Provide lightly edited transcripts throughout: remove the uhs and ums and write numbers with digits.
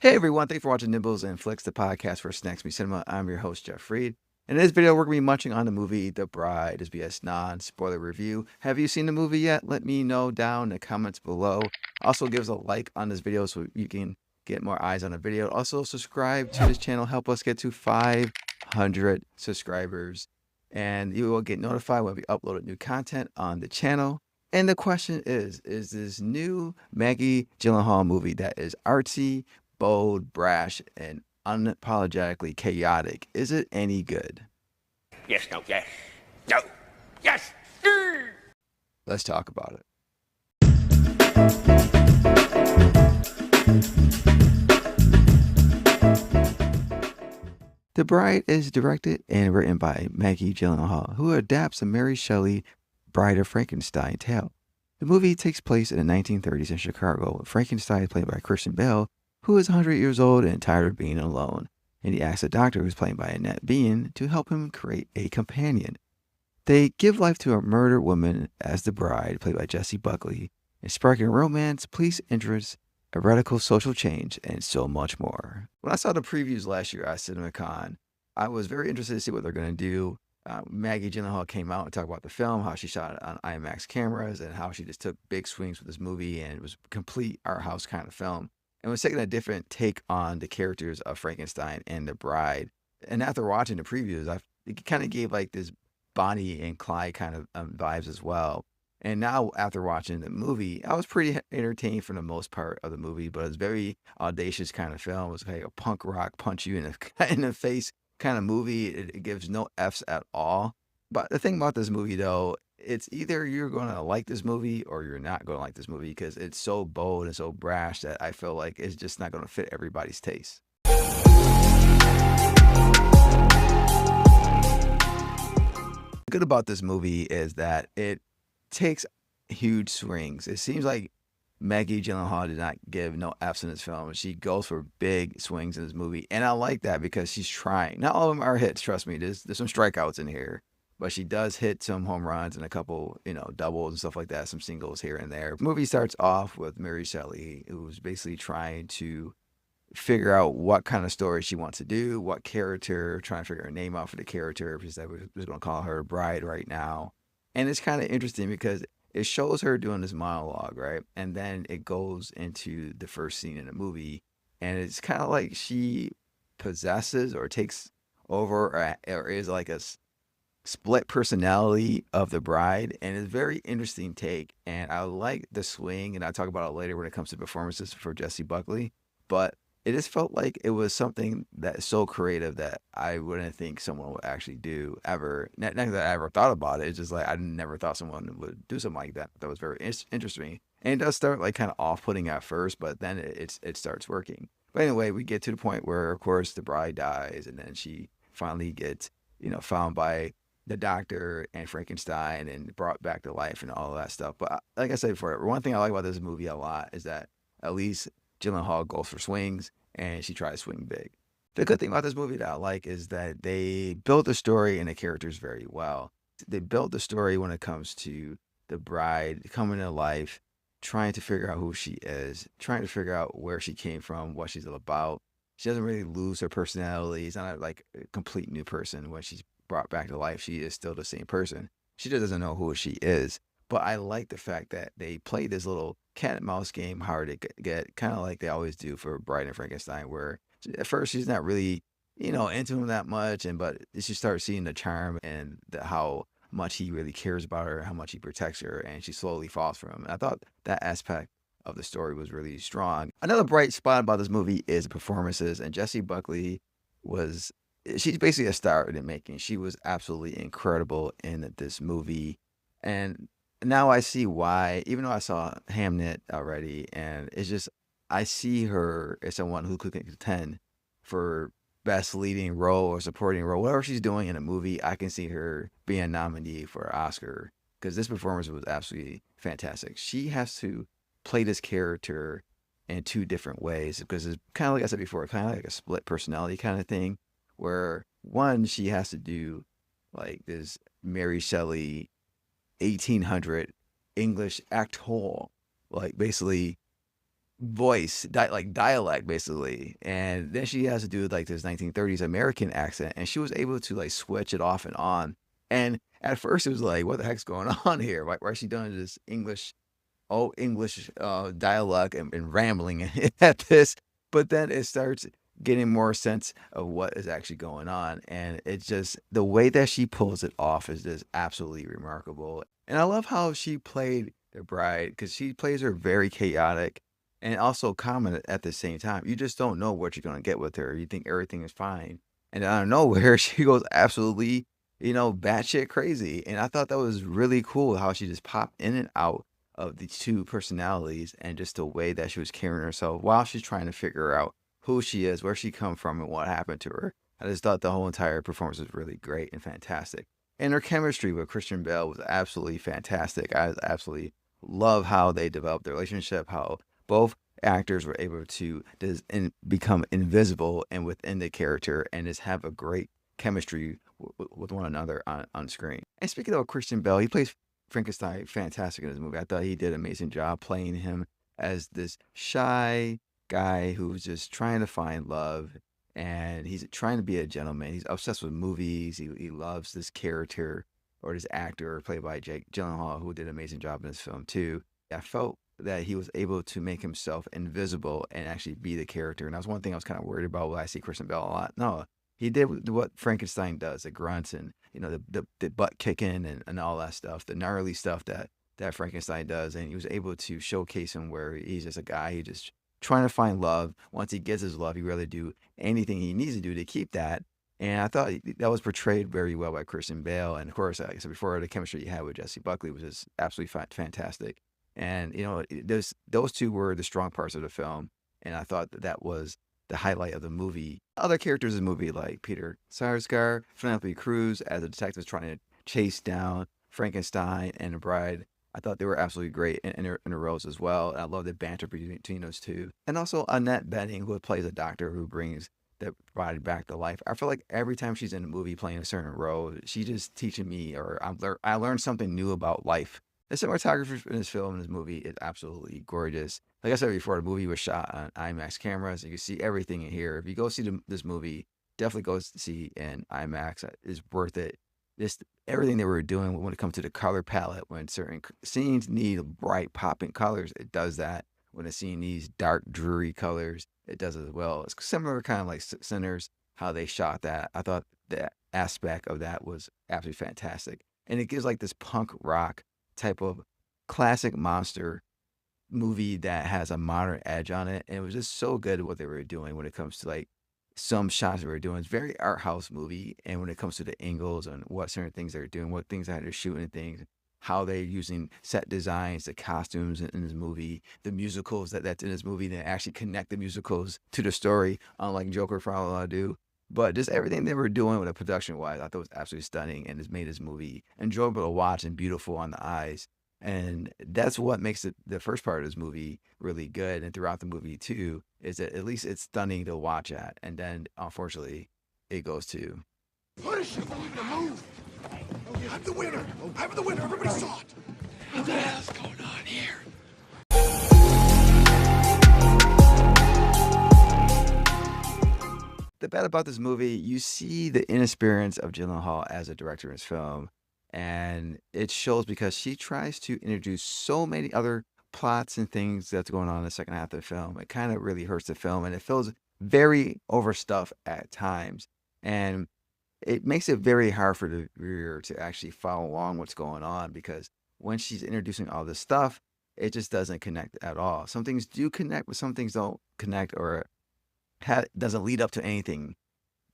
Hey everyone, thanks for watching NibbleNFlix, the podcast for Snacks Me Cinema. I'm your host, Jeff Fried. In this video, we're going to be munching on the movie The Bride. This will be a non-spoiler review. Have you seen the movie yet? Let me know down in the comments below. Also, give us a like on this video so you can get more eyes on the video. Also, subscribe to this channel. Help us get to 500 subscribers. And you will get notified when we upload new content on the channel. And the question is this new Maggie Gyllenhaal movie that is artsy, bold, brash, and unapologetically chaotic. Is it any good? Yes, no, yes. No, yes. Let's talk about it. The Bride is directed and written by Maggie Gyllenhaal, who adapts the Mary Shelley Bride of Frankenstein tale. The movie takes place in the 1930s in Chicago, with Frankenstein played by Christian Bale, who is 100 years old and tired of being alone, and he asks a doctor who's played by Annette Bening to help him create a companion. They give life to a murdered woman as the bride, played by Jessie Buckley, and sparking romance, police interest, a radical social change, and so much more. When I saw the previews last year at CinemaCon, I was very interested to see what they're going to do. Maggie Gyllenhaal came out and talked about the film, how she shot it on IMAX cameras, and how she just took big swings with this movie, and it was a complete art house kind of film. And was taking a different take on the characters of Frankenstein and the bride. And after watching the previews, it kind of gave like this Bonnie and Clyde kind of vibes as well. And now after watching the movie, I was pretty entertained for the most part of the movie, but it's very audacious kind of film. It was like a punk rock punch you in the face kind of movie. It gives no F's at all. But the thing about this movie though, it's either you're going to like this movie or you're not going to like this movie because it's so bold and so brash that I feel like it's just not going to fit everybody's taste. The good about this movie is that it takes huge swings. It seems like Maggie Gyllenhaal did not give no F's in this film. She goes for big swings in this movie. And I like that because she's trying. Not all of them are hits, trust me. There's some strikeouts in here. But she does hit some home runs and a couple, doubles and stuff like that, some singles here and there. The movie starts off with Mary Shelley, who's basically trying to figure out what kind of story she wants to do, what character, trying to figure her name out for the character, because we're just going to call her Bride right now. And it's kind of interesting because it shows her doing this monologue, right? And then it goes into the first scene in the movie, and it's kind of like she possesses or takes over or is like a split personality of the bride, and it's a very interesting take. And I like the swing, and I'll talk about it later when it comes to performances for Jessie Buckley. But it just felt like it was something that's so creative that I wouldn't think someone would actually do ever. Not that I ever thought about it. It's just like I never thought someone would do something like that. That was very interesting. And it does start like kind of off-putting at first, but then it starts working. But anyway, we get to the point where, of course, the bride dies, and then she finally gets, found by the doctor and Frankenstein and brought back to life and all of that stuff. But like I said before, one thing I like about this movie a lot is that at least Gyllenhaal goes for swings and she tries to swing big. The good thing about this movie that I like is that they built the story and the characters very well. They built the story when it comes to the bride coming to life, trying to figure out who she is, trying to figure out where she came from, what she's all about. She doesn't really lose her personality. It's not like a complete new person when she's brought back to life. She is still the same person. She just doesn't know who she is. But I like the fact that they play this little cat and mouse game hard to get, kind of like they always do for Bride and Frankenstein, where at first she's not really, into him that much, but she starts seeing the charm and how much he really cares about her, how much he protects her, and she slowly falls for him. And I thought that aspect of the story was really strong. Another bright spot about this movie is the performances, and Jessie Buckley she's basically a star in the making. She was absolutely incredible in this movie. And now I see why, even though I saw Hamnet already, and it's just, I see her as someone who could contend for best leading role or supporting role. Whatever she's doing in a movie, I can see her being a nominee for an Oscar because this performance was absolutely fantastic. She has to play this character in two different ways because it's kind of like I said before, kind of like a split personality kind of thing, where one, she has to do like this Mary Shelley 1800 English actor, like basically voice, like dialect basically. And then she has to do like this 1930s American accent, and she was able to like switch it off and on. And at first it was like, what the heck's going on here? Why is she doing this English dialogue and rambling at this? But then it starts getting more sense of what is actually going on. And it's just the way that she pulls it off is just absolutely remarkable. And I love how she played the bride because she plays her very chaotic and also calm at the same time. You just don't know what you're going to get with her. You think everything is fine. And out of nowhere, she goes absolutely, batshit crazy. And I thought that was really cool how she just popped in and out of the two personalities and just the way that she was carrying herself while she's trying to figure out who she is, where she come from, and what happened to her. I just thought the whole entire performance was really great and fantastic. And her chemistry with Christian Bale was absolutely fantastic. I absolutely love how they developed their relationship, how both actors were able to become invisible and within the character and just have a great chemistry with one another on screen. And speaking of Christian Bale, he plays Frankenstein fantastic in this movie. I thought he did an amazing job playing him as this shy guy who's just trying to find love, and he's trying to be a gentleman. He's obsessed with movies. He loves this character or this actor played by Jake Gyllenhaal, who did an amazing job in this film too. I felt that he was able to make himself invisible and actually be the character. And that was one thing I was kind of worried about when I see Christian Bale a lot. No, he did what Frankenstein does, the grunts and the butt kicking and all that stuff, the gnarly stuff that Frankenstein does. And he was able to showcase him where he's just a guy, he just trying to find love. Once he gets his love, he really do anything he needs to do to keep that. And I thought that was portrayed very well by Christian Bale. And of course, like I said before, the chemistry he had with Jessie Buckley was just absolutely fantastic. And those two were the strong parts of the film. And I thought that was the highlight of the movie. Other characters in the movie, like Peter Sarsgaard, Penelope Cruz, as a detective trying to chase down Frankenstein and the bride, I thought they were absolutely great in their roles as well. And I love the banter between those two. And also Annette Bening, who plays a doctor who brings the bride back to life. I feel like every time she's in a movie playing a certain role, she's just teaching me, or I learned something new about life. The cinematography in this film, in this movie, is absolutely gorgeous. Like I said before, the movie was shot on IMAX cameras. You can see everything in here. If you go see this movie, definitely go see in IMAX. It's worth it. Just everything they were doing when it comes to the color palette, when certain scenes need bright, popping colors, it does that. When a scene needs dark, dreary colors, it does as well. It's similar, kind of like Sinners, how they shot that. I thought that aspect of that was absolutely fantastic. And it gives like this punk rock type of classic monster movie that has a modern edge on it. And it was just so good what they were doing when it comes to like some shots they were doing. It's very art house movie. And when it comes to the angles and what certain things they're doing, what things they're shooting and things, how they're using set designs, the costumes in this movie, the musicals that's in this movie that actually connect the musicals to the story, unlike Joker for all I do. But just everything they were doing with the production wise, I thought was absolutely stunning and has made this movie enjoyable to watch and beautiful on the eyes. And that's what makes the first part of this movie really good. And throughout the movie too, is that at least it's stunning to watch at. And then unfortunately, it goes to Push! Move! I'm the winner! I'm the winner! Everybody saw it! What the hell's going on here? the bad about this movie. You see the inexperience of Gyllenhaal as a director in this film, and it shows because she tries to introduce so many other plots and things that's going on in the second half of the film. It kind of really hurts the film, and it feels very overstuffed at times, and it makes it very hard for the viewer to actually follow along what's going on because when she's introducing all this stuff, it just doesn't connect at all. Some things do connect, but some things don't connect or doesn't lead up to anything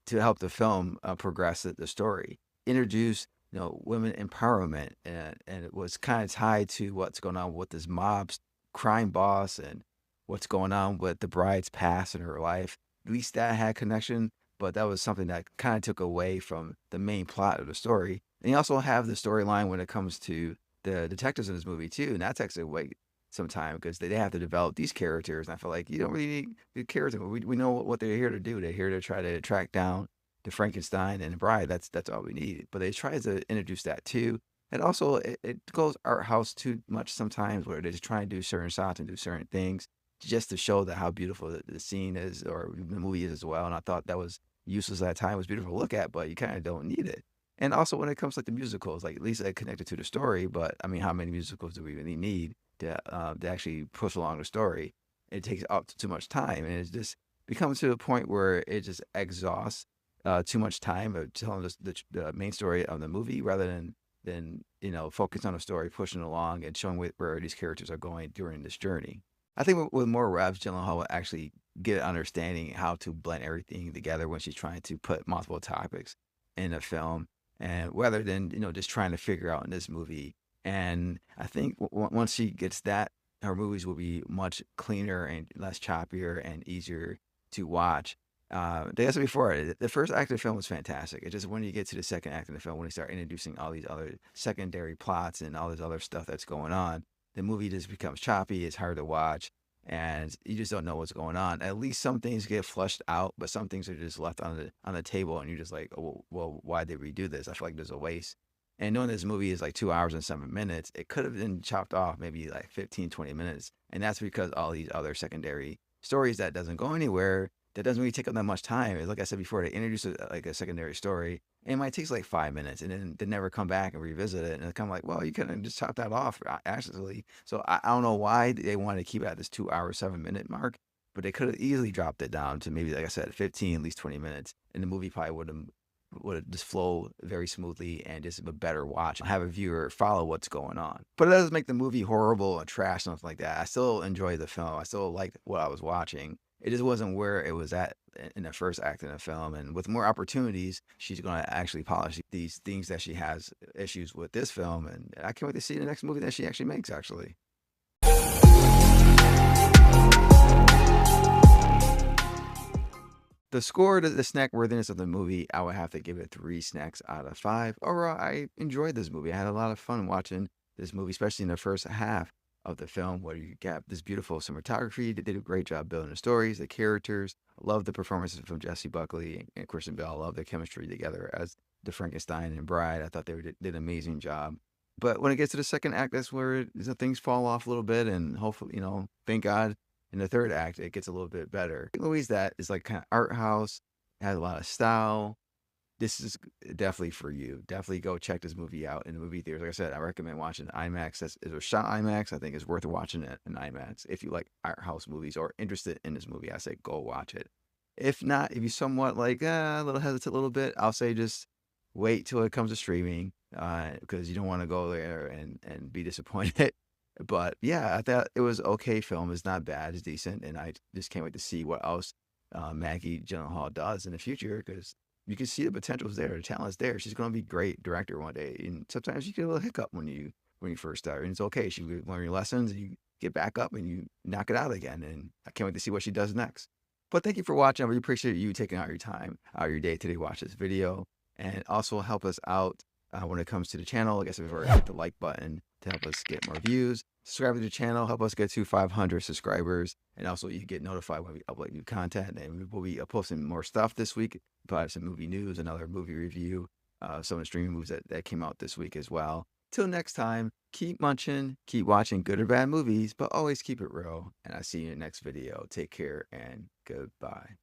to help the film progress the story. Introduce women empowerment, and it was kind of tied to what's going on with this mob's crime boss and what's going on with the bride's past in her life. At least that had connection, but that was something that kind of took away from the main plot of the story. And you also have the storyline when it comes to the detectives in this movie too, and that takes away some time because they have to develop these characters. And I feel like you don't really need the characters. We know what they're here to do. They're here to try to track down the Frankenstein and the bride. That's all we need. But they try to introduce that too. And also it goes art house too much sometimes where they just try to do certain shots and do certain things. just to show that how beautiful the scene is or the movie is as well. And I thought that was useless at that time. It was beautiful to look at, but you kind of don't need it. And also when it comes to like the musicals, like at least I connected to the story. But I mean, how many musicals do we really need to actually push along the story? It takes up too much time, and it just becomes to the point where it just exhausts too much time of telling the main story of the movie rather than focus on the story, pushing along and showing where these characters are going during this journey. I think with more reps, Gyllenhaal will actually get an understanding how to blend everything together when she's trying to put multiple topics in a film, and rather than just trying to figure out in this movie. And I think once she gets that, her movies will be much cleaner and less choppier and easier to watch. Like I said before, the first act of the film was fantastic. It's just when you get to the second act of the film, when they start introducing all these other secondary plots and all this other stuff that's going on, the movie just becomes choppy. It's hard to watch, and you just don't know what's going on. At least some things get flushed out, but some things are just left on the table, and you're just like, oh, well, why did we do this? I feel like there's a waste. And knowing this movie is like 2 hours and 7 minutes, it could have been chopped off maybe like 15, 20 minutes. And that's because all these other secondary stories that doesn't go anywhere, that doesn't really take up that much time. Like I said before, they introduce a secondary story, and it might take like 5 minutes, and then they never come back and revisit it. And it's kind of like, well, you could have just chopped that off, actually. So I don't know why they wanted to keep it at this 2 hour, 7 minute mark, but they could have easily dropped it down to maybe, like I said, 15, at least 20 minutes. And the movie probably would have just flow very smoothly and just a better watch, have a viewer follow what's going on. But it doesn't make the movie horrible or trash, something like that. I still enjoy the film. I still liked what I was watching. It just wasn't where it was at in the first act of the film. And with more opportunities, she's going to actually polish these things that she has issues with this film. And I can't wait to see the next movie that she actually makes, actually. The score to the snack worthiness of the movie, I would have to give it 3 snacks out of 5. Overall, I enjoyed this movie. I had a lot of fun watching this movie, especially in the first half of the film, where you get this beautiful cinematography. They did a great job building the stories, the characters. I love the performances from Jessie Buckley and Kristen Bale. I love their chemistry together as the Frankenstein and bride. I thought they did an amazing job. But when it gets to the second act, that's where things fall off a little bit, and hopefully, thank God, in the third act, it gets a little bit better. Movies that is like kind of art house, has a lot of style. This is definitely for you. Definitely go check this movie out in the movie theaters. Like I said, I recommend watching IMAX. It was shot IMAX. I think it's worth watching it in IMAX. If you like art house movies or interested in this movie, I say go watch it. If not, if you somewhat like a little hesitant a little bit, I'll say just wait till it comes to streaming because you don't want to go there and be disappointed. But yeah, I thought it was okay film. It's not bad. It's decent. And I just can't wait to see what else Maggie Gyllenhaal does in the future, because you can see the potential's there. The talent's there. She's going to be a great director one day. And sometimes you get a little hiccup when you first start. And it's okay. She learn your lessons and you get back up and you knock it out again. And I can't wait to see what she does next. But thank you for watching. I really appreciate you taking out your time, out of your day today to watch this video. And also help us out when it comes to the channel. Like I said before, hit the like button to help us get more views. Subscribe to the channel, help us get to 500 subscribers. And also you get notified when we upload new content. And we will be posting more stuff this week, probably some movie news, another movie review, some of the streaming movies that came out this week as well. Till next time, keep munching, keep watching good or bad movies, but always keep it real. And I'll see you in the next video. Take care and goodbye.